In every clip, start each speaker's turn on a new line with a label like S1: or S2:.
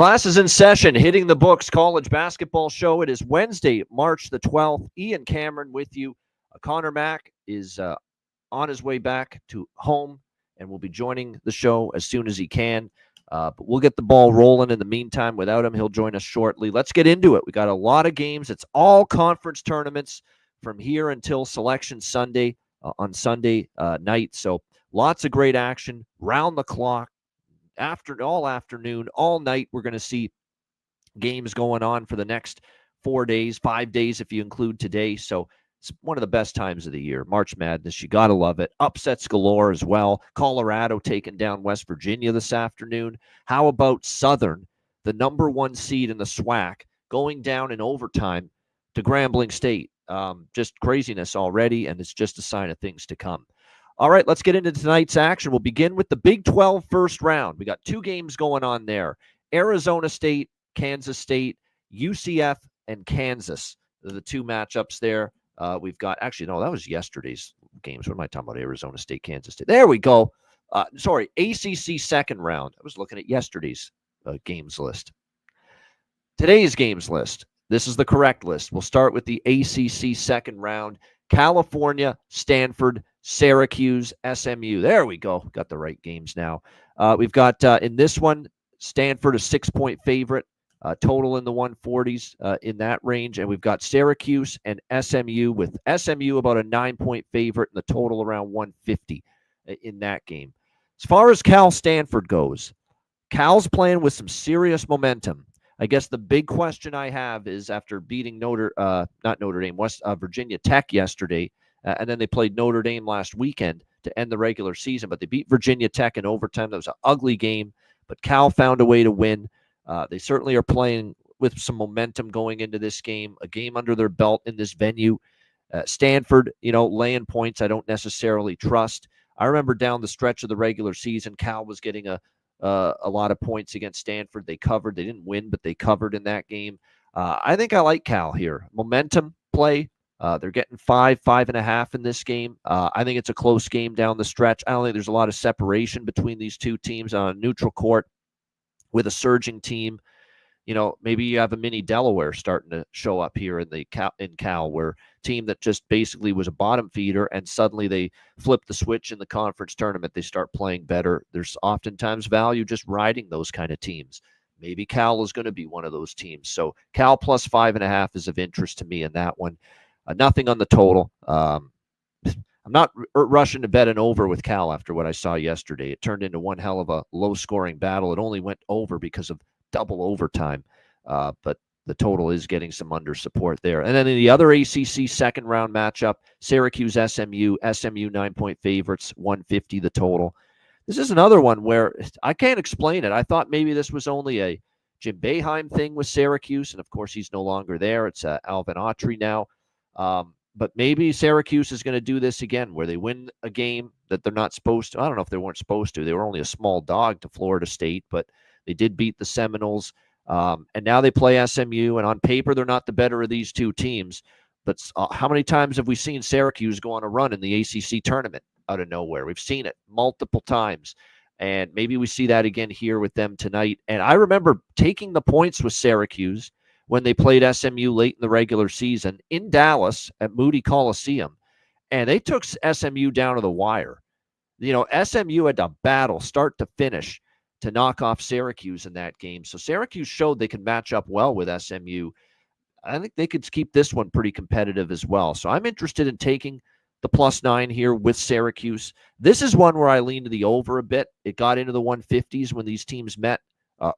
S1: Class is in session, hitting the books, college basketball show. It is Wednesday, March the 12th. Ian Cameron with you. Connor Mack is on his way back to home and will be joining the show as soon as he can. But we'll get the ball rolling in the meantime. Without him, he'll join us shortly. Let's get into it. We got a lot of games. It's all conference tournaments from here until Selection Sunday on Sunday night. So lots of great action, round the clock. All afternoon, all night, we're going to see games going on for the next 4 days, 5 days if you include today. So it's one of the best times of the year. March Madness, you got to love it. Upsets galore as well. Colorado taking down West Virginia this afternoon. How about Southern, the number 1 seed in the SWAC, going down in overtime to Grambling State? Just craziness already, and it's just a sign of things to come. All right, let's get into tonight's action. We'll begin with the Big 12 first round. We got 2 games going on there. Arizona State, Kansas State, UCF, and Kansas. They're the 2 matchups there. We've got, actually, no, that was yesterday's games. What am I talking about? Arizona State, Kansas State. There we go. Sorry, ACC second round. I was looking at yesterday's games list. Today's games list. This is the correct list. We'll start with the ACC second round. California, Stanford, Syracuse, SMU. There we go. Got the right games now. We've got in this one, Stanford a 6-point favorite, total in the 140s in that range. And we've got Syracuse and SMU, with SMU about a 9-point favorite and the total around 150 in that game. As far as Cal-Stanford goes, Cal's playing with some serious momentum. I guess the big question I have is, after beating Virginia Tech yesterday, and then they played Notre Dame last weekend to end the regular season, but they beat Virginia Tech in overtime. That was an ugly game, but Cal found a way to win. They certainly are playing with some momentum going into this game, a game under their belt in this venue. Stanford, laying points I don't necessarily trust. I remember down the stretch of the regular season, Cal was getting a lot of points against Stanford. They covered. They didn't win, but they covered in that game. I think I like Cal here. Momentum play. They're getting 5.5 in this game. I think it's a close game down the stretch. I don't think there's a lot of separation between these two teams on a neutral court with a surging team. Maybe you have a mini Delaware starting to show up here in Cal, where team that just basically was a bottom feeder, and suddenly they flip the switch in the conference tournament. They start playing better. There's oftentimes value just riding those kind of teams. Maybe Cal is going to be one of those teams. So Cal plus 5.5 is of interest to me in that one. Nothing on the total. I'm not rushing to bet an over with Cal after what I saw yesterday. It turned into one hell of a low-scoring battle. It only went over because of double overtime, but the total is getting some under support there. And then in the other ACC second round matchup, Syracuse, SMU 9-point favorites, 150 the total. This is another one where I can't explain it. I thought maybe this was only a Jim Boeheim thing with Syracuse, and of course he's no longer there. It's Alvin Autry now. But maybe Syracuse is going to do this again, where they win a game that they're not supposed to. I don't know if they weren't supposed to. They were only a small dog to Florida State, but they did beat the Seminoles. And now they play SMU, and on paper, they're not the better of these two teams. But how many times have we seen Syracuse go on a run in the ACC tournament out of nowhere? We've seen it multiple times. And maybe we see that again here with them tonight. And I remember taking the points with Syracuse when they played SMU late in the regular season in Dallas at Moody Coliseum. And they took SMU down to the wire. SMU had to battle start to finish to knock off Syracuse in that game. So Syracuse showed they can match up well with SMU. I think they could keep this one pretty competitive as well. So I'm interested in taking the +9 here with Syracuse. This is one where I lean to the over a bit. It got into the 150s when these teams met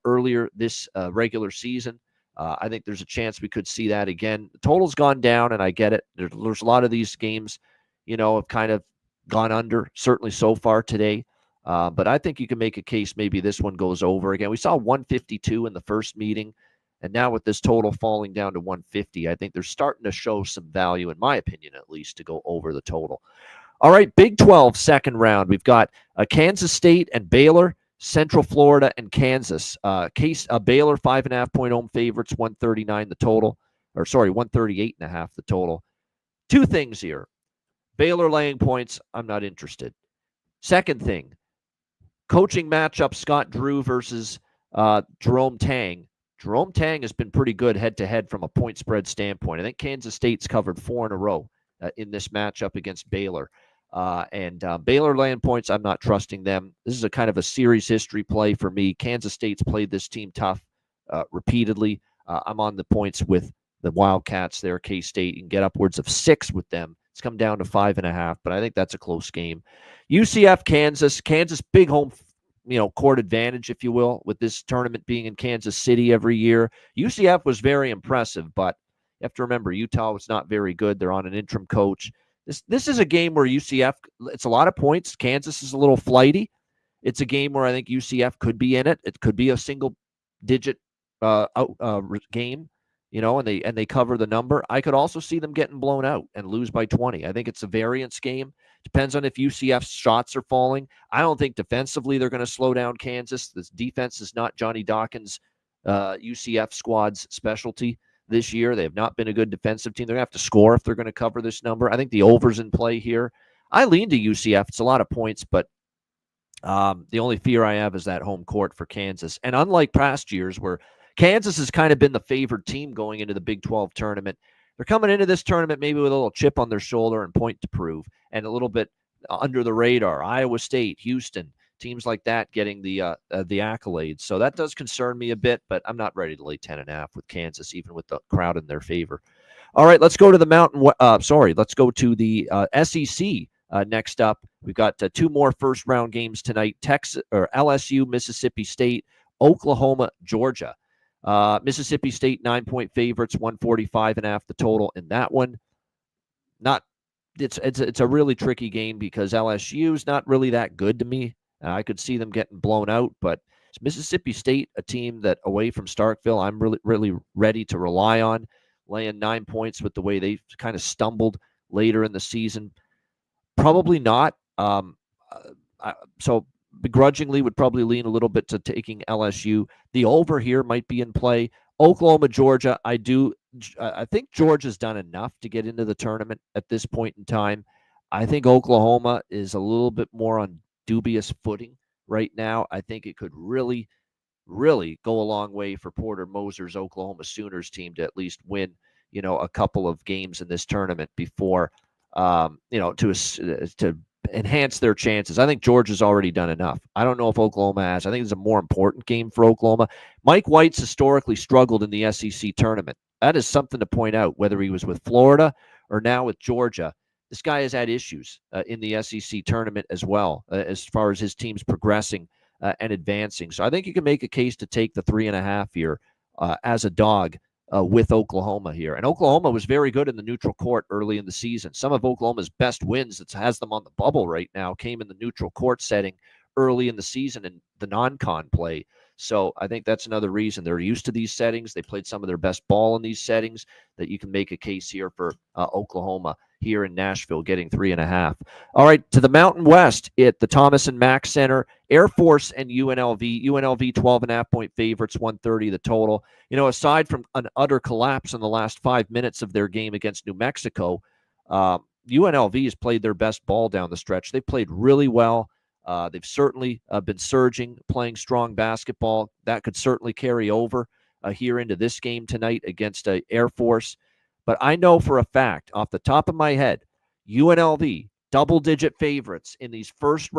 S1: earlier this regular season. I think there's a chance we could see that again. The total's gone down, and I get it. There's a lot of these games, have kind of gone under, certainly so far today. But I think you can make a case maybe this one goes over again. We saw 152 in the first meeting, and now with this total falling down to 150, I think they're starting to show some value, in my opinion at least, to go over the total. All right, Big 12 second round. We've got Kansas State and Baylor, Central Florida and Kansas. Baylor 5.5-point home favorites, 139 the total. 138.5 the total. 2 things here. Baylor laying points, I'm not interested. Second thing, coaching matchup, Scott Drew versus Jerome Tang. Jerome Tang has been pretty good head-to-head from a point spread standpoint. I think Kansas State's covered 4 in a row in this matchup against Baylor. And Baylor laying points, I'm not trusting them. This is a kind of a series history play for me. Kansas State's played this team tough repeatedly. I'm on the points with the Wildcats there, K-State. You can get upwards of 6 with them. It's come down to 5.5, but I think that's a close game. UCF, Kansas, big home court advantage, if you will, with this tournament being in Kansas City every year. UCF was very impressive, but you have to remember Utah was not very good. They're on an interim coach. This is a game where UCF, it's a lot of points. Kansas is a little flighty. It's a game where I think UCF could be in it. It could be a single-digit game, and they cover the number. I could also see them getting blown out and lose by 20. I think it's a variance game. Depends on if UCF's shots are falling. I don't think defensively they're going to slow down Kansas. This defense is not Johnny Dawkins' UCF squad's specialty this year. They have not been a good defensive team. They're going to have to score if they're going to cover this number. I think the over's in play here. I lean to UCF. It's a lot of points, but the only fear I have is that home court for Kansas. And unlike past years where Kansas has kind of been the favored team going into the Big 12 tournament, they're coming into this tournament maybe with a little chip on their shoulder and point to prove, and a little bit under the radar. Iowa State, Houston, teams like that getting the accolades. So that does concern me a bit, but I'm not ready to lay 10.5 with Kansas, even with the crowd in their favor. All right, let's go to the let's go to the SEC. Next up, we've got 2 more first-round games tonight: LSU, Mississippi State, Oklahoma, Georgia. Mississippi State 9-point favorites, 145.5 the total in that one. It's a really tricky game because LSU is not really that good to me. I could see them getting blown out, but Mississippi State, a team that away from Starkville, I'm really ready to rely on, laying 9 points with the way they kind of stumbled later in the season. Probably not. So begrudgingly would probably lean a little bit to taking LSU. The over here might be in play. Oklahoma, Georgia. I think Georgia's done enough to get into the tournament at this point in time. I think Oklahoma is a little bit more on dubious footing right now. I think it could really, really go a long way for Porter Moser's Oklahoma Sooners team to at least win, a couple of games in this tournament before, to enhance their chances. I think Georgia's already done enough. I don't know if Oklahoma has. I think it's a more important game for Oklahoma. Mike White's historically struggled in the SEC tournament. That is something to point out, whether he was with Florida or now with Georgia. This guy has had issues in the SEC tournament as well, as far as his team's progressing and advancing. So I think you can make a case to take the 3.5 here as a dog with Oklahoma here. And Oklahoma was very good in the neutral court early in the season. Some of Oklahoma's best wins that has them on the bubble right now came in the neutral court setting early in the season in the non-con play. So I think that's another reason they're used to these settings. They played some of their best ball in these settings, that you can make a case here for Oklahoma here in Nashville getting 3.5. All right, to the Mountain West at the Thomas and Mack Center, Air Force and UNLV. UNLV 12.5-point favorites, 130 the total. Aside from an utter collapse in the last 5 minutes of their game against New Mexico, UNLV has played their best ball down the stretch. They've played really well. They've certainly been surging, playing strong basketball. That could certainly carry over here into this game tonight against Air Force. But I know for a fact, off the top of my head, UNLV, double-digit favorites in these first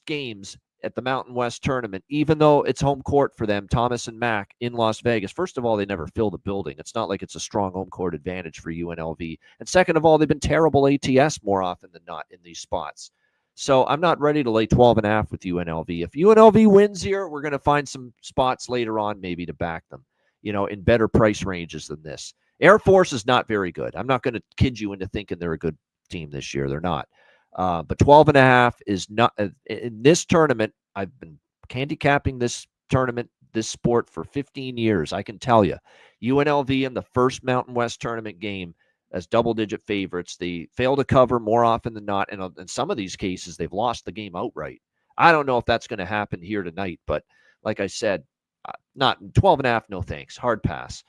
S1: games at the Mountain West tournament, even though it's home court for them, Thomas and Mack in Las Vegas. First of all, they never fill the building. It's not like it's a strong home court advantage for UNLV. And second of all, they've been terrible ATS more often than not in these spots. So I'm not ready to lay 12.5 with UNLV. If UNLV wins here, we're going to find some spots later on maybe to back them, in better price ranges than this. Air Force is not very good. I'm not going to kid you into thinking they're a good team this year. They're not. But 12.5 is not in this tournament. I've been handicapping this tournament, this sport for 15 years. I can tell you, UNLV in the first Mountain West tournament game as double-digit favorites. They fail to cover more often than not, and in some of these cases, they've lost the game outright. I don't know if that's going to happen here tonight, but like I said, not 12.5. No thanks. Hard pass.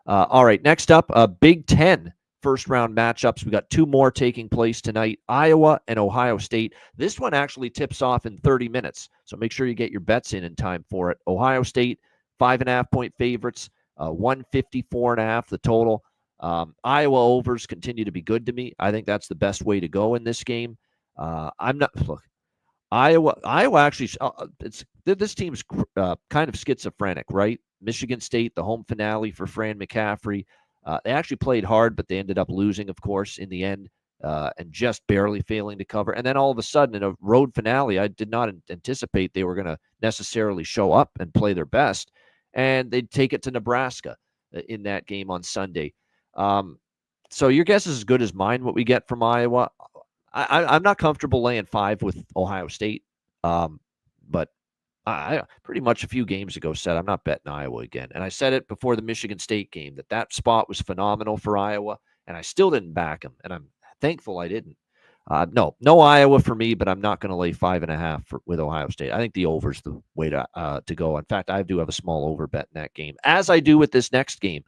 S1: All right, next up, Big Ten first-round matchups. We got two more taking place tonight, Iowa and Ohio State. This one actually tips off in 30 minutes, so make sure you get your bets in time for it. Ohio State, 5.5-point favorites, 154.5 the total. Iowa overs continue to be good to me. I think that's the best way to go in this game. I'm not look. Iowa actually, this team's kind of schizophrenic, right? Michigan State, the home finale for Fran McCaffrey. They actually played hard, but they ended up losing, of course, in the end, and just barely failing to cover. And then all of a sudden, in a road finale, I did not anticipate they were going to necessarily show up and play their best, and they'd take it to Nebraska in that game on Sunday. So your guess is as good as mine what we get from Iowa. I'm not comfortable laying 5 with Ohio State, but I pretty much a few games ago said I'm not betting Iowa again. And I said it before the Michigan State game that spot was phenomenal for Iowa, and I still didn't back them, and I'm thankful I didn't. No Iowa for me, but I'm not going to lay 5.5 with Ohio State. I think the over's the way to go. In fact, I do have a small over bet in that game, as I do with this next game.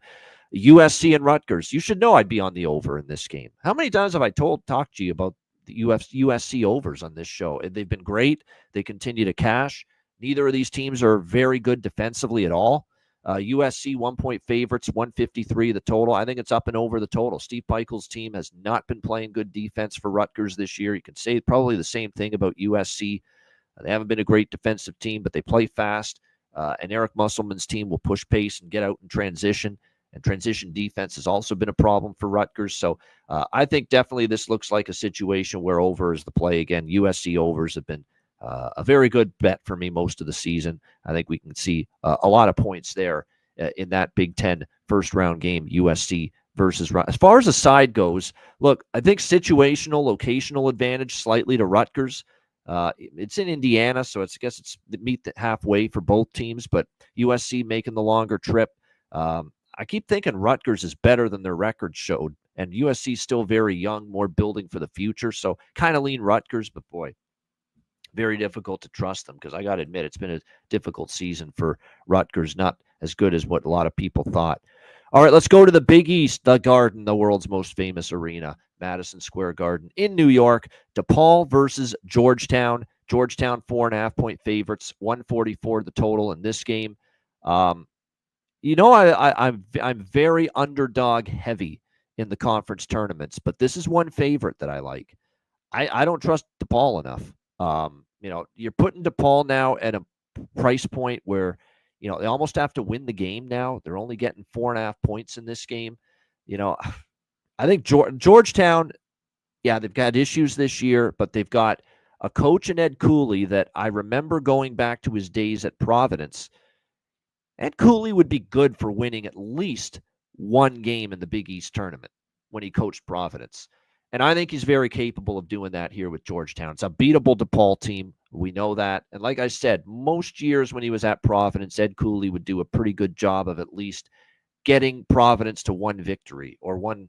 S1: USC and Rutgers. You should know I'd be on the over in this game. How many times have I talked to you about the USC overs on this show? They've been great. They continue to cash. Neither of these teams are very good defensively at all. USC 1-point favorites, 153 the total. I think it's up and over the total. Steve Pikiell's team has not been playing good defense for Rutgers this year. You can say probably the same thing about USC. They haven't been a great defensive team, but they play fast. And Eric Musselman's team will push pace and get out in transition. And transition defense has also been a problem for Rutgers. So I think definitely this looks like a situation where over is the play again. USC overs have been a very good bet for me most of the season. I think we can see a lot of points there in that Big Ten first-round game, USC versus Rutgers. As far as the side goes, look, I think situational, locational advantage slightly to Rutgers. It's in Indiana, so I guess it's meet halfway for both teams, but USC making the longer trip. I keep thinking Rutgers is better than their record showed, and USC is still very young, more building for the future. So kind of lean Rutgers, but boy, very difficult to trust them because I got to admit it's been a difficult season for Rutgers, not as good as what a lot of people thought. All right, let's go to the Big East, the Garden, the world's most famous arena, Madison Square Garden in New York. DePaul versus Georgetown. Georgetown 4.5-point favorites, 144 the total in this game. I'm very underdog heavy in the conference tournaments, but this is one favorite that I like. I don't trust DePaul enough. You're putting DePaul now at a price point where, they almost have to win the game now. They're only getting 4.5 points in this game. I think Georgetown, yeah, they've got issues this year, but they've got a coach in Ed Cooley that I remember going back to his days at Providence. Ed Cooley would be good for winning at least one game in the Big East tournament when he coached Providence. And I think he's very capable of doing that here with Georgetown. It's a beatable DePaul team. We know that. And like I said, most years when he was at Providence, Ed Cooley would do a pretty good job of at least getting Providence to one victory or one,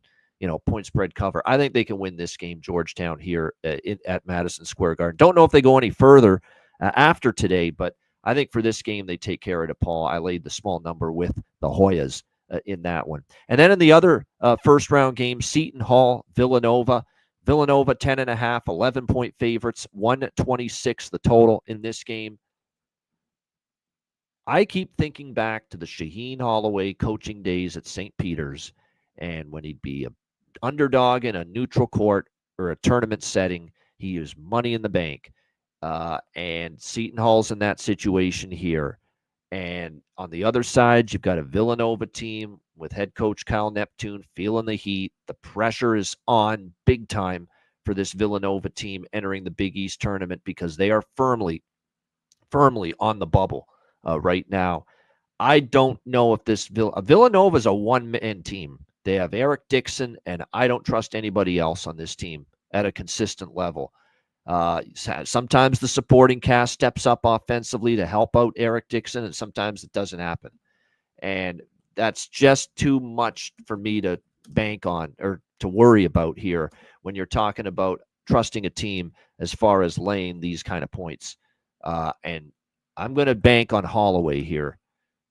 S1: point spread cover. I think they can win this game, Georgetown, here at Madison Square Garden. Don't know if they go any further after today, but I think for this game, they take care of DePaul. I laid the small number with the Hoyas in that one. And then in the other first-round game, Seton Hall, Villanova. Villanova, 10.5, 11-point favorites, 126 the total in this game. I keep thinking back to the Shaheen Holloway coaching days at St. Peter's, and when he'd be an underdog in a neutral court or a tournament setting, he used money in the bank. And Seton Hall's in that situation here. And on the other side, you've got a Villanova team with head coach Kyle Neptune feeling the heat. The pressure is on big time for this Villanova team entering the Big East tournament because they are firmly on the bubble right now. I don't know if this Villanova is a one-man team. They have Eric Dixon, and I don't trust anybody else on this team at a consistent level. Sometimes the supporting cast steps up offensively to help out Eric Dixon, and sometimes it doesn't happen. And that's just too much for me to bank on or to worry about here when you're talking about trusting a team as far as laying these kind of points. And I'm going to bank on Holloway here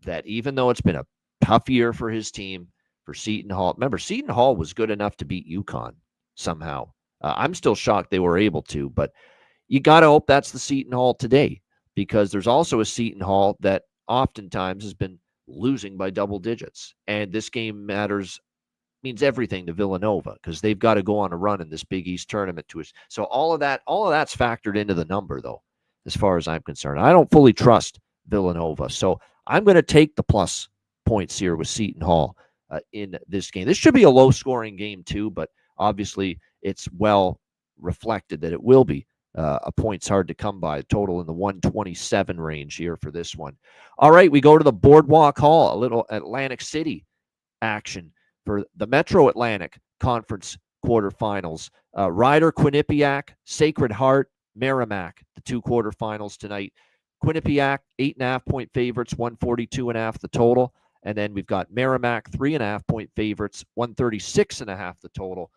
S1: that even though it's been a tough year for his team, for Seton Hall. Remember, Seton Hall was good enough to beat UConn somehow. I'm still shocked they were able to, but you got to hope that's the Seton Hall today, because there's also a Seton Hall that oftentimes has been losing by double digits. And this game means everything to Villanova, because they've got to go on a run in this Big East tournament to us. So all of that's factored into the number, though, as far as I'm concerned. I don't fully trust Villanova. So I'm going to take the plus points here with Seton Hall in this game. This should be a low-scoring game, too, but obviously it's well reflected that it will be. A point's hard to come by. Total in the 127 range here for this one. All right, we go to the Boardwalk Hall, a little Atlantic City action for the Metro Atlantic Conference quarterfinals. Rider, Quinnipiac, Sacred Heart, Merrimack, the two quarterfinals tonight. Quinnipiac, 8.5-point favorites, 142.5 the total. And then we've got Merrimack, 3.5-point favorites, 136.5 the total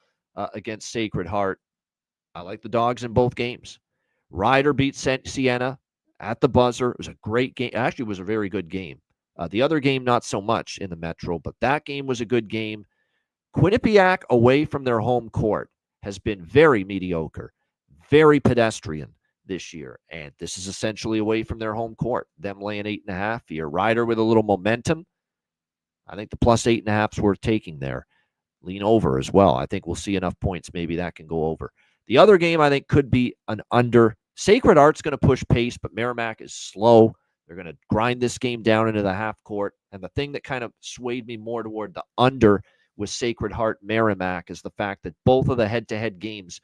S1: against Sacred Heart. I like the dogs in both games. Rider beat Siena at the buzzer. It was a great game. Actually, it was a very good game. The other game, not so much in the Metro, but that game was a good game. Quinnipiac, away from their home court, has been very mediocre, very pedestrian this year. And this is essentially away from their home court. Them laying 8.5 here. Rider with a little momentum. I think the plus 8.5 is worth taking there. Lean over as well. I think we'll see enough points. Maybe that can go over. The other game, I think, could be an under. Sacred Heart's going to push pace, but Merrimack is slow. They're going to grind this game down into the half court. And the thing that kind of swayed me more toward the under with Sacred Heart Merrimack is the fact that both of the head-to-head games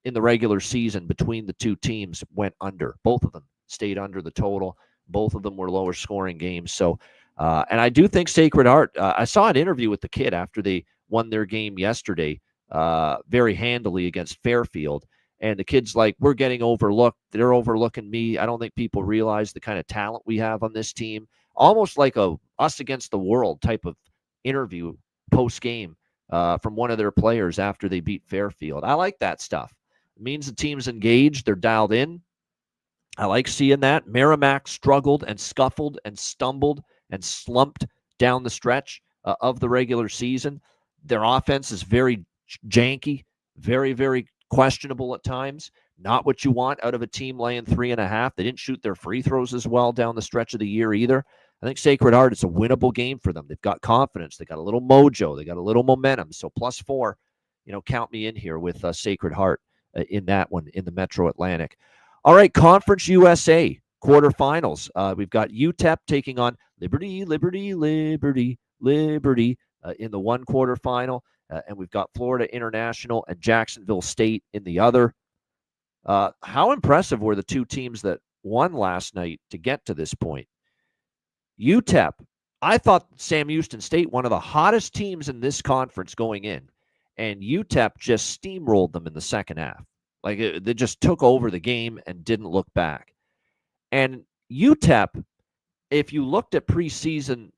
S1: in the regular season between the two teams went under. Both of them stayed under the total. Both of them were lower scoring games. So, and I do think Sacred Heart, I saw an interview with the kid after they won their game yesterday very handily against Fairfield. And the kid's like, we're getting overlooked. They're overlooking me. I don't think people realize the kind of talent we have on this team. Almost like a us against the world type of interview post-game from one of their players after they beat Fairfield. I like that stuff. It means the team's engaged. They're dialed in. I like seeing that. Merrimack struggled and scuffled and stumbled and slumped down the stretch of the regular season. Their offense is very janky, very, very questionable at times. Not what you want out of a team laying 3.5. They didn't shoot their free throws as well down the stretch of the year either. I think Sacred Heart, it's a winnable game for them. They've got confidence. They got a little mojo. They got a little momentum. So +4, count me in here with Sacred Heart in that one in the Metro Atlantic. All right, Conference USA quarterfinals. We've got UTEP taking on Liberty in the one quarterfinal. And we've got Florida International and Jacksonville State in the other. How impressive were the two teams that won last night to get to this point? UTEP, I thought Sam Houston State, one of the hottest teams in this conference going in, and UTEP just steamrolled them in the second half. Like they just took over the game and didn't look back. And UTEP, if you looked at preseason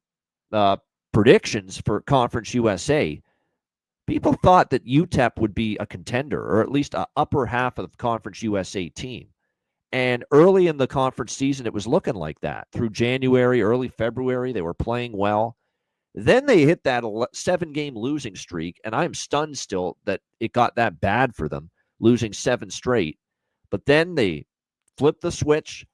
S1: predictions for Conference USA, people thought that UTEP would be a contender, or at least an upper half of the Conference USA team. And early in the conference season, it was looking like that. Through January, early February, they were playing well. Then they hit that 7-game losing streak, and I'm stunned still that it got that bad for them, losing 7 straight. But then they flip the switch,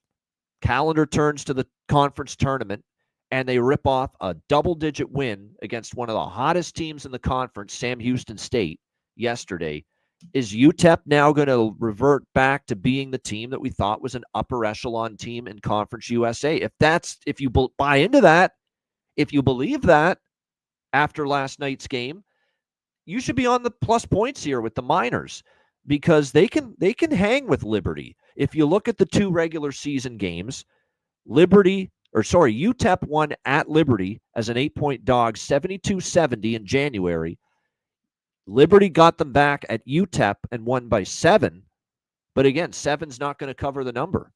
S1: calendar turns to the conference tournament, and they rip off a double-digit win against one of the hottest teams in the conference, Sam Houston State, yesterday. Is UTEP now going to revert back to being the team that we thought was an upper echelon team in Conference USA? If you buy into that, if you believe that after last night's game, you should be on the plus points here with the Miners, because they can hang with Liberty. If you look at the 2 regular season games, UTEP won at Liberty as an 8-point dog, 72-70 in January. Liberty got them back at UTEP and won by 7. But again, 7's not going to cover the number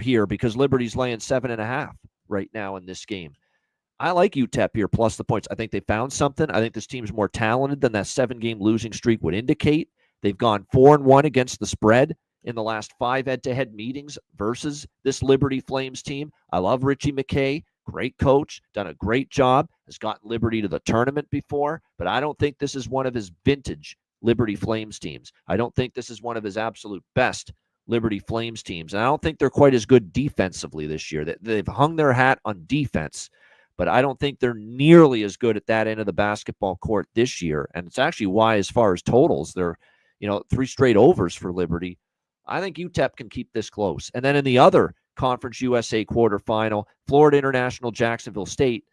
S1: here, because Liberty's laying 7.5 right now in this game. I like UTEP here plus the points. I think they found something. I think this team's more talented than that 7-game losing streak would indicate. They've gone 4-1 against the spread in the last 5 head-to-head meetings versus this Liberty Flames team. I love Richie McKay. great coach, done a great job, has gotten Liberty to the tournament before, but I don't think this is one of his vintage Liberty Flames teams. I don't think this is one of his absolute best Liberty Flames teams. And I don't think they're quite as good defensively this year. They've hung their hat on defense, but I don't think they're nearly as good at that end of the basketball court this year. And it's actually why, as far as totals, they're, 3 straight overs for Liberty. I think UTEP can keep this close. And then in the other Conference USA quarterfinal, Florida International, Jacksonville State.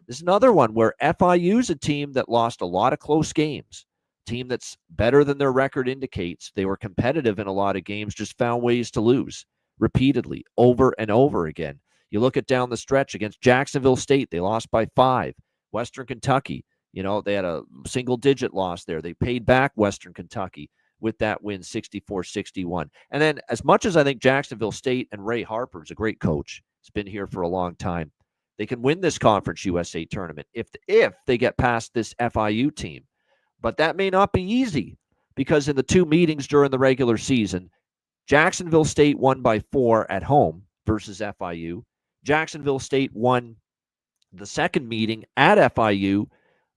S1: This is another one where FIU is a team that lost a lot of close games. Team that's better than their record indicates. They were competitive in a lot of games, just found ways to lose repeatedly, over and over again. You look at down the stretch against Jacksonville State, they lost by 5. Western Kentucky, they had a single-digit loss there. They paid back Western Kentucky with that win, 64-61. And then as much as I think Jacksonville State and Ray Harper is a great coach, he's been here for a long time, they can win this Conference USA tournament if they get past this FIU team. But that may not be easy because in the 2 meetings during the regular season, Jacksonville State won by 4 at home versus FIU. Jacksonville State won the second meeting at FIU,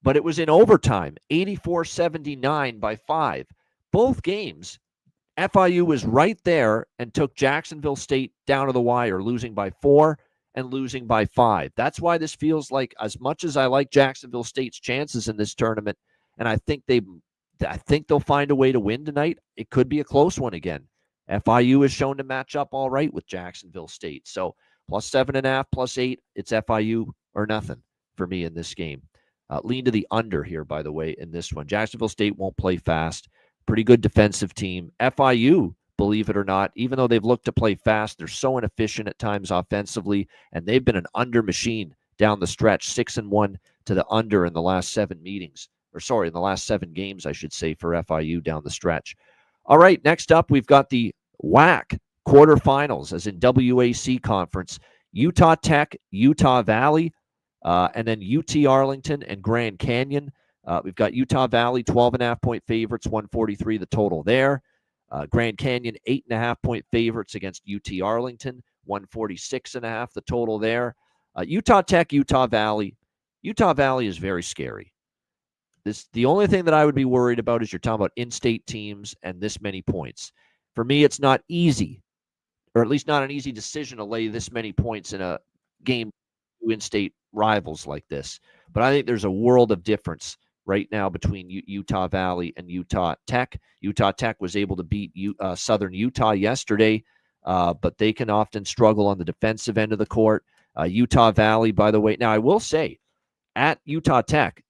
S1: but it was in overtime, 84-79 by 5. Both games, FIU was right there and took Jacksonville State down to the wire, losing by 4 and losing by 5. That's why this feels like, as much as I like Jacksonville State's chances in this tournament, and I think they'll find a way to win tonight, it could be a close one again. FIU is shown to match up all right with Jacksonville State. So +7.5, +8, it's FIU or nothing for me in this game. Lean to the under here, by the way, in this one. Jacksonville State won't play fast. Pretty good defensive team. FIU, believe it or not, even though they've looked to play fast, they're so inefficient at times offensively, and they've been an under machine down the stretch, 6-1 to the under in the last 7 meetings. In the last 7 games, I should say, for FIU down the stretch. All right, next up, we've got the WAC quarterfinals, as in WAC conference. Utah Tech, Utah Valley, and then UT Arlington and Grand Canyon. We've got Utah Valley, 12.5-point favorites, 143 the total there. Grand Canyon, 8.5-point favorites against UT Arlington, 146.5 the total there. Utah Tech, Utah Valley. Utah Valley is very scary. The only thing that I would be worried about is you're talking about in-state teams and this many points. For me, it's not easy, or at least not an easy decision to lay this many points in a game with in-state rivals like this. But I think there's a world of difference right now between Utah Valley and Utah Tech. Utah Tech was able to beat Southern Utah yesterday, but they can often struggle on the defensive end of the court. Utah Valley, by the way, now I will say, at Utah Tech,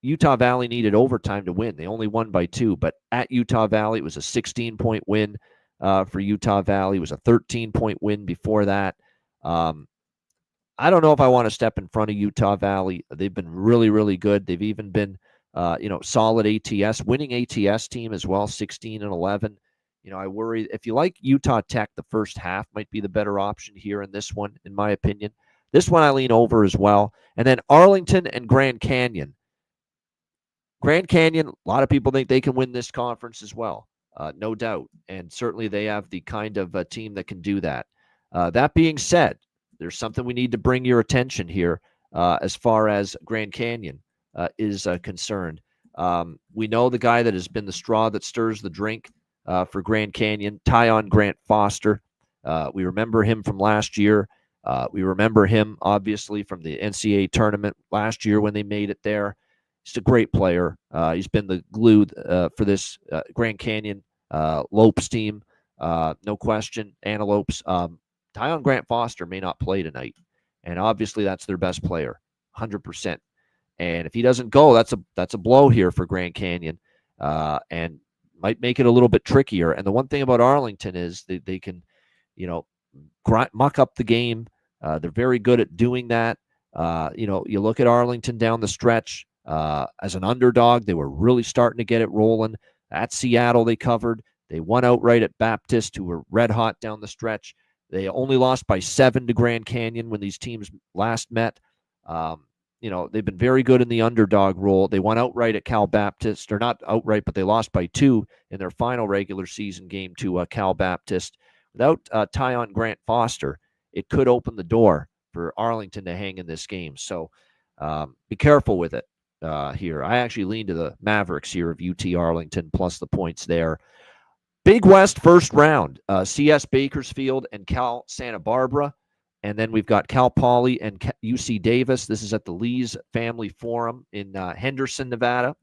S1: Utah Valley needed overtime to win. They only won by 2, but at Utah Valley, it was a 16-point win for Utah Valley. It was a 13-point win before that. I don't know if I want to step in front of Utah Valley. They've been really, really good. They've even been, solid ATS, winning ATS team as well, 16-11. I worry if you like Utah Tech, the first half might be the better option here in this one, in my opinion. This one I lean over as well. And then Arlington and Grand Canyon. Grand Canyon, a lot of people think they can win this conference as well, no doubt. And certainly they have the kind of team that can do that. That being said, there's something we need to bring your attention here as far as Grand Canyon is concerned. We know the guy that has been the straw that stirs the drink for Grand Canyon, Tyon Grant Foster. We remember him from last year. We remember him, obviously, from the NCAA tournament last year when they made it there. He's a great player. He's been the glue for this Grand Canyon Lopes team, no question. Antelopes. Tyon Grant Foster may not play tonight, and obviously that's their best player, 100%. And if he doesn't go, that's a blow here for Grand Canyon, and might make it a little bit trickier. And the one thing about Arlington is they can, muck up the game. They're very good at doing that. You look at Arlington down the stretch. As an underdog, they were really starting to get it rolling. At Seattle, they covered. They won outright at Baptist, who were red hot down the stretch. They only lost by 7 to Grand Canyon when these teams last met. They've been very good in the underdog role. They won outright at Cal Baptist, or not outright, but they lost by 2 in their final regular season game to Cal Baptist. Without Tyon Grant Foster, it could open the door for Arlington to hang in this game. So be careful with it here. I actually lean to the Mavericks here of UT Arlington plus the points there. Big West first round, CS Bakersfield and Cal Santa Barbara. And then we've got Cal Poly and UC Davis. This is at the Lee's Family Forum in Henderson, Nevada.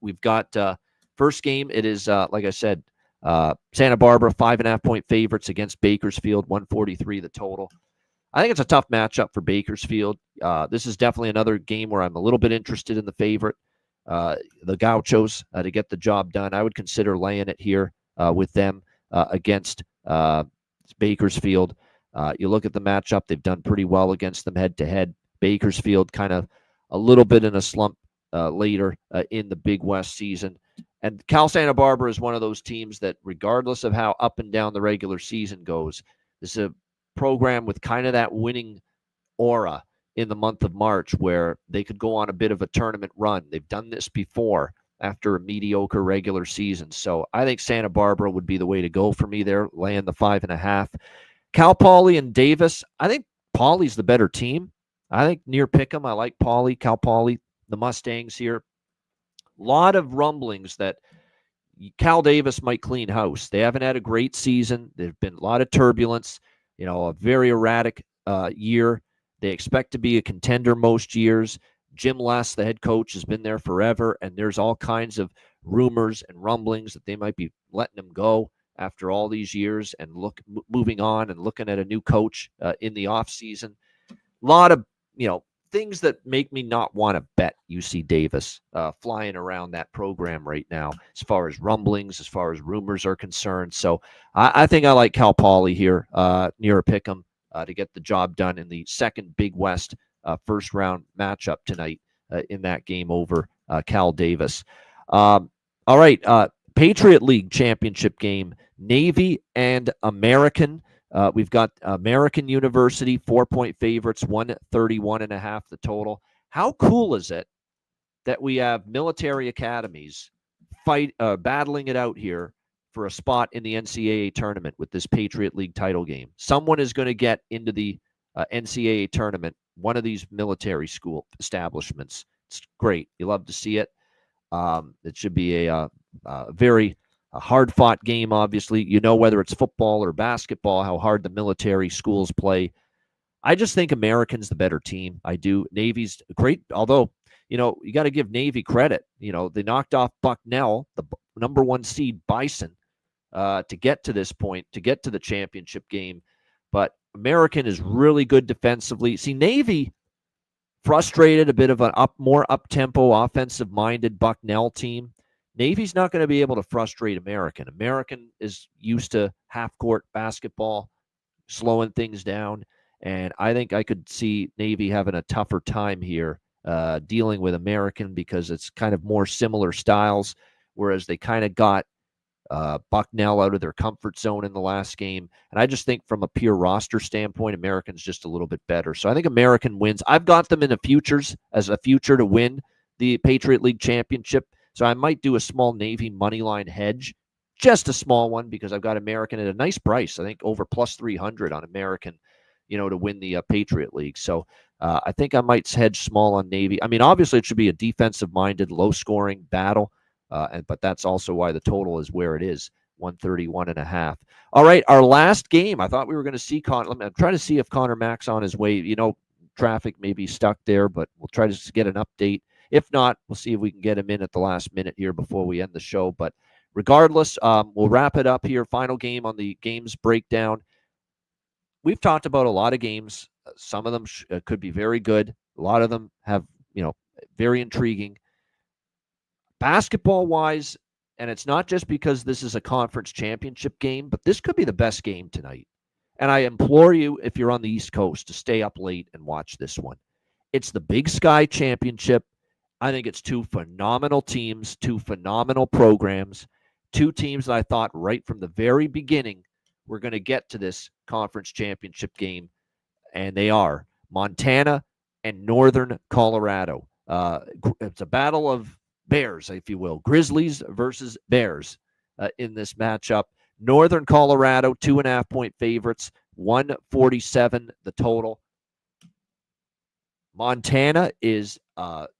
S1: We've got first game. It is, like I said, Santa Barbara, 5.5-point favorites against Bakersfield, 143 the total. I think it's a tough matchup for Bakersfield. This is definitely another game where I'm a little bit interested in the favorite, the Gauchos, to get the job done. I would consider laying it here with them against Bakersfield. You look at the matchup, they've done pretty well against them head-to-head. Bakersfield kind of a little bit in a slump later in the Big West season. And Cal Santa Barbara is one of those teams that, regardless of how up and down the regular season goes, this is a program with kind of that winning aura in the month of March where they could go on a bit of a tournament run. They've done this before after a mediocre regular season. So I think Santa Barbara would be the way to go for me there, laying the 5.5. Cal Poly and Davis, I think Poly's the better team. I think near pick'em. I like Poly, Cal Poly, the Mustangs here. A lot of rumblings that Cal Davis might clean house. They haven't had a great season. There's been a lot of turbulence, a very erratic year. They expect to be a contender most years. Jim Les, the head coach, has been there forever, and there's all kinds of rumors and rumblings that they might be letting him go after all these years and moving on and looking at a new coach in the offseason. A lot of, things that make me not want to bet UC Davis flying around that program right now as far as rumblings, as far as rumors are concerned. So I think I like Cal Poly here near a pick'em to get the job done in the second Big West first round matchup tonight in that game over Cal Davis. All right, Patriot League championship game, Navy and American. We've got American University, 4-point favorites, 131.5 the total. How cool is it that we have military academies battling it out here for a spot in the NCAA tournament with this Patriot League title game? Someone is going to get into the NCAA tournament, one of these military school establishments. It's great. You love to see it. It should be a very hard-fought game, obviously. Whether it's football or basketball, how hard the military schools play. I just think American's the better team. I do. Navy's great, although, you got to give Navy credit. They knocked off Bucknell, the number 1 seed Bison, to get to this point, to get to the championship game. But American is really good defensively. See, Navy frustrated a bit of an more up-tempo, offensive-minded Bucknell team. Navy's not going to be able to frustrate American. American is used to half-court basketball, slowing things down, and I think I could see Navy having a tougher time here dealing with American because it's kind of more similar styles, whereas they kind of got Bucknell out of their comfort zone in the last game. And I just think from a pure roster standpoint, American's just a little bit better. So I think American wins. I've got them in the futures as a future to win the Patriot League championship. So I might do a small Navy money line hedge, just a small one, because I've got American at a nice price. I think over plus 300 on American, to win the Patriot League. So I think I might hedge small on Navy. I mean, obviously it should be a defensive-minded, low-scoring battle, but that's also why the total is where it is, 131.5. All right, our last game. I thought we were going to see I'm trying to see if Connor Mack's on his way. Traffic may be stuck there, but we'll try to get an update. If not, we'll see if we can get him in at the last minute here before we end the show. But regardless, we'll wrap it up here. Final game on the games breakdown. We've talked about a lot of games. Some of them could be very good. A lot of them have, very intriguing. Basketball-wise, and it's not just because this is a conference championship game, but this could be the best game tonight. And I implore you, if you're on the East Coast, to stay up late and watch this one. It's the Big Sky Championship. I think it's two phenomenal teams, two phenomenal programs, two teams that I thought right from the very beginning were going to get to this conference championship game, and they are Montana and Northern Colorado. It's a battle of bears, if you will, Grizzlies versus Bears in this matchup. Northern Colorado, 2.5-point favorites, 147 the total. Montana is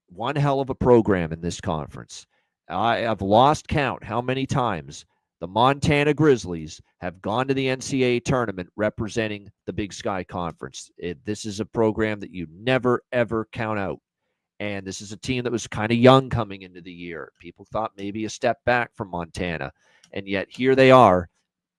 S1: one hell of a program in this conference. I have lost count how many times the Montana Grizzlies have gone to the NCAA tournament representing the Big Sky Conference. This is a program that you never, ever count out. And this is a team that was kind of young coming into the year. People thought maybe a step back from Montana. And yet here they are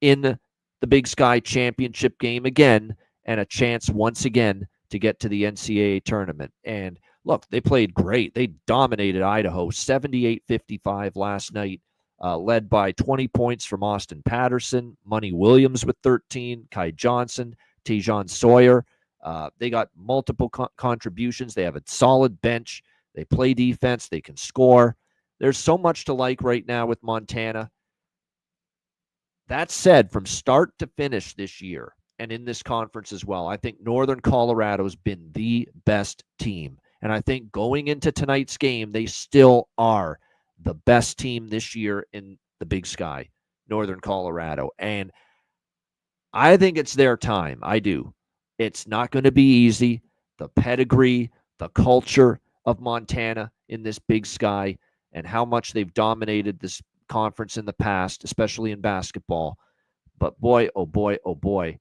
S1: in the Big Sky championship game again, and a chance once again to get to the NCAA tournament. And look, they played great. They dominated Idaho 78-55 last night, led by 20 points from Austin Patterson, Money Williams with 13, Kai Johnson, Tejan Sawyer. They got multiple contributions. They have a solid bench. They play defense. They can score. There's so much to like right now with Montana. That said, from start to finish this year, and in this conference as well, I think Northern Colorado's been the best team. And I think going into tonight's game, they still are the best team this year in the Big Sky, Northern Colorado. And I think it's their time. I do. It's not going to be easy. The pedigree, the culture of Montana in this Big Sky, and how much they've dominated this conference in the past, especially in basketball. But boy, oh boy, oh boy,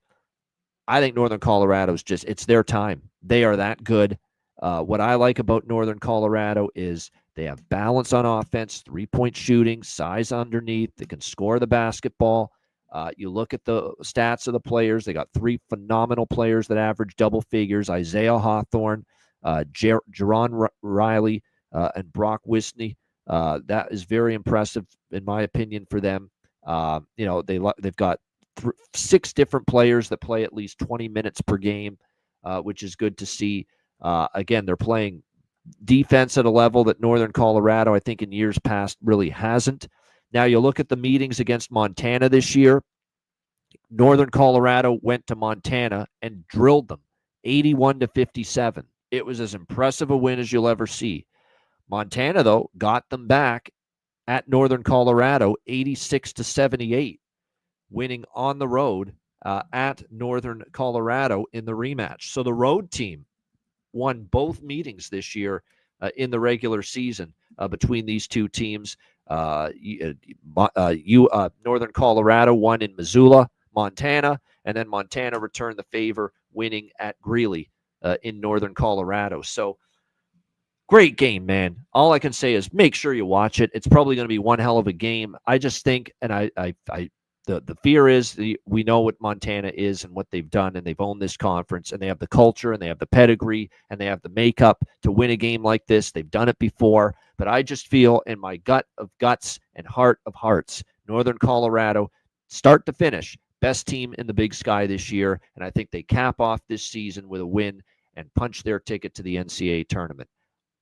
S1: I think Northern Colorado's it's their time. They are that good. What I like about Northern Colorado is they have balance on offense, three-point shooting, size underneath. They can score the basketball. You look at the stats of the players. They got three phenomenal players that average double figures: Isaiah Hawthorne, Jerron Riley, and Brock Wisney. That is very impressive, in my opinion, for them. They've got 6 different players that play at least 20 minutes per game, which is good to see. Again, they're playing defense at a level that Northern Colorado, I think, in years past really hasn't. Now, you look at the meetings against Montana this year. Northern Colorado went to Montana and drilled them 81-57. It was as impressive a win as you'll ever see. Montana, though, got them back at Northern Colorado 86-78, winning on the road at Northern Colorado in the rematch. So the road team won both meetings this year in the regular season between these two teams. Northern Colorado won in Missoula, Montana, and then Montana returned the favor, winning at Greeley in Northern Colorado. So great game, man. All I can say is make sure you watch it. It's probably going to be one hell of a game. I just think, and the fear is we know what Montana is and what they've done, and they've owned this conference, and they have the culture, and they have the pedigree, and they have the makeup to win a game like this. They've done it before, but I just feel in my gut of guts and heart of hearts, Northern Colorado, start to finish, best team in the Big Sky this year, and I think they cap off this season with a win and punch their ticket to the NCAA tournament.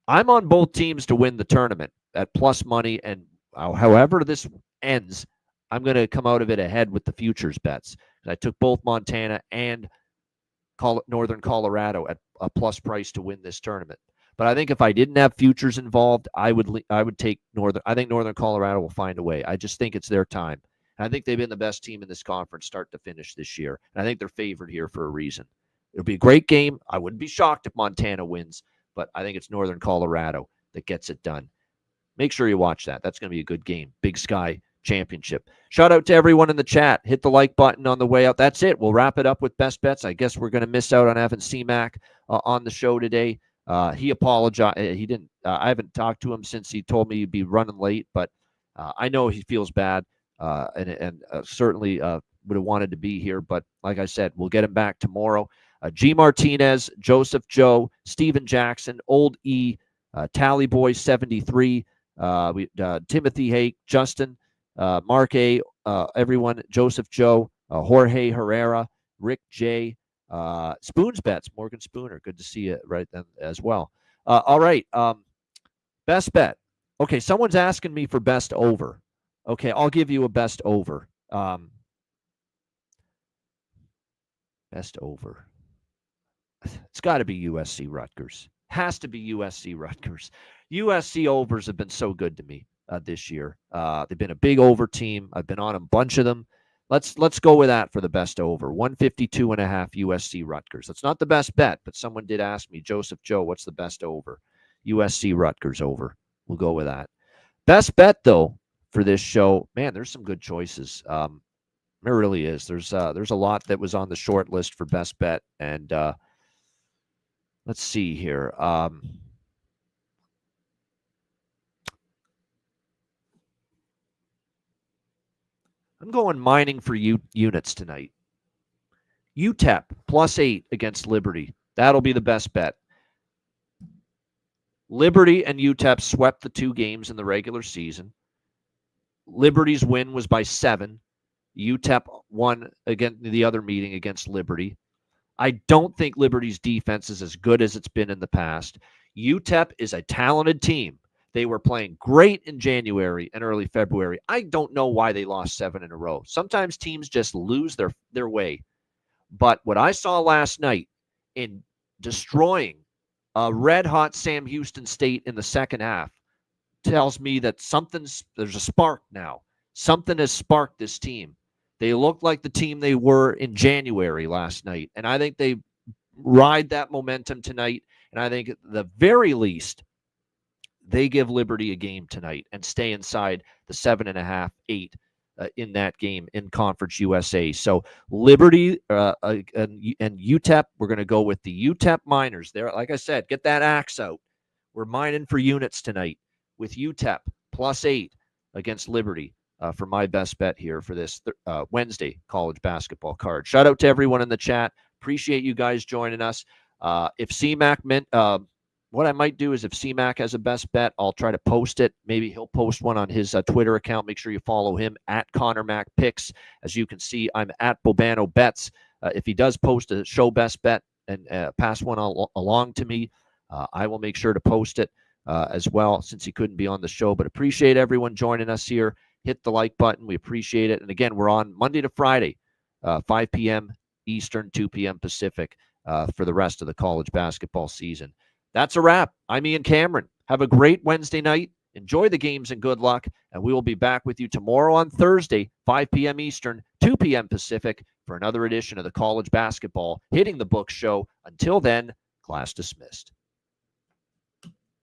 S1: I'm on both teams to win the tournament at plus money, and however this ends, I'm going to come out of it ahead with the futures bets. I took both Montana and Northern Colorado at a plus price to win this tournament. But I think if I didn't have futures involved, I would take Northern. I think Northern Colorado will find a way. I just think it's their time. And I think they've been the best team in this conference start to finish this year. And I think they're favored here for a reason. It'll be a great game. I wouldn't be shocked if Montana wins, but I think it's Northern Colorado that gets it done. Make sure you watch that. That's going to be a good game. Big Sky Championship. Shout out to everyone in the chat. Hit the like button on the way out. That's it. We'll wrap it up with best bets. I guess we're going to miss out on Evan C-Mac on the show today. He apologized. He didn't. I haven't talked to him since he told me he'd be running late, but I know he feels bad and certainly would have wanted to be here. But like I said, we'll get him back tomorrow. G. Martinez, Joseph Joe, Steven Jackson, Old E, Tally Boy 73, Timothy Hake, Justin, Mark A, everyone, Joseph Joe, Jorge Herrera, Rick J, Spoons Bets, Morgan Spooner. Good to see you right then as well. All right. Best bet. Okay, someone's asking me for best over. Okay, I'll give you a best over. Best over. It's got to be USC Rutgers. Has to be USC Rutgers. USC overs have been so good to me this year. They've been a big over team. I've been on a bunch of them. Let's go with that for the best over. 152.5 USC Rutgers. That's not the best bet, but someone did ask me, Joseph Joe, what's the best over? USC Rutgers over. We'll go with that. Best bet though for this show, man, there's some good choices. There really is. There's a lot that was on the short list for best bet, and let's see here. I'm going mining for units tonight. UTEP +8 against Liberty. That'll be the best bet. Liberty and UTEP swept the 2 games in the regular season. Liberty's win was by 7. UTEP won again the other meeting against Liberty. I don't think Liberty's defense is as good as it's been in the past. UTEP is a talented team. They were playing great in January and early February. I don't know why they lost 7 in a row. Sometimes teams just lose their way. But what I saw last night in destroying a red-hot Sam Houston State in the second half tells me that there's a spark now. Something has sparked this team. They look like the team they were in January last night. And I think they ride that momentum tonight. And I think at the very least, they give Liberty a game tonight and stay inside the 7.5, 8 in that game in Conference USA. So Liberty and UTEP, we're going to go with the UTEP Miners. There, like I said, get that axe out. We're mining for units tonight with UTEP +8 against Liberty for my best bet here for this Wednesday college basketball card. Shout out to everyone in the chat. Appreciate you guys joining us. If CMAC what I might do is if CMAC has a best bet, I'll try to post it. Maybe he'll post one on his Twitter account. Make sure you follow him at Connor Mac Picks. As you can see, I'm at Bobano Bets. If he does post a show best bet and pass one along to me, I will make sure to post it as well since he couldn't be on the show. But appreciate everyone joining us here. Hit the like button. We appreciate it. And again, we're on Monday to Friday, 5 p.m. Eastern, 2 p.m. Pacific for the rest of the college basketball season. That's a wrap. I'm Ian Cameron. Have a great Wednesday night. Enjoy the games and good luck. And we will be back with you tomorrow on Thursday, 5 p.m. Eastern, 2 p.m. Pacific for another edition of the College Basketball Hitting the Books show. Until then, class dismissed.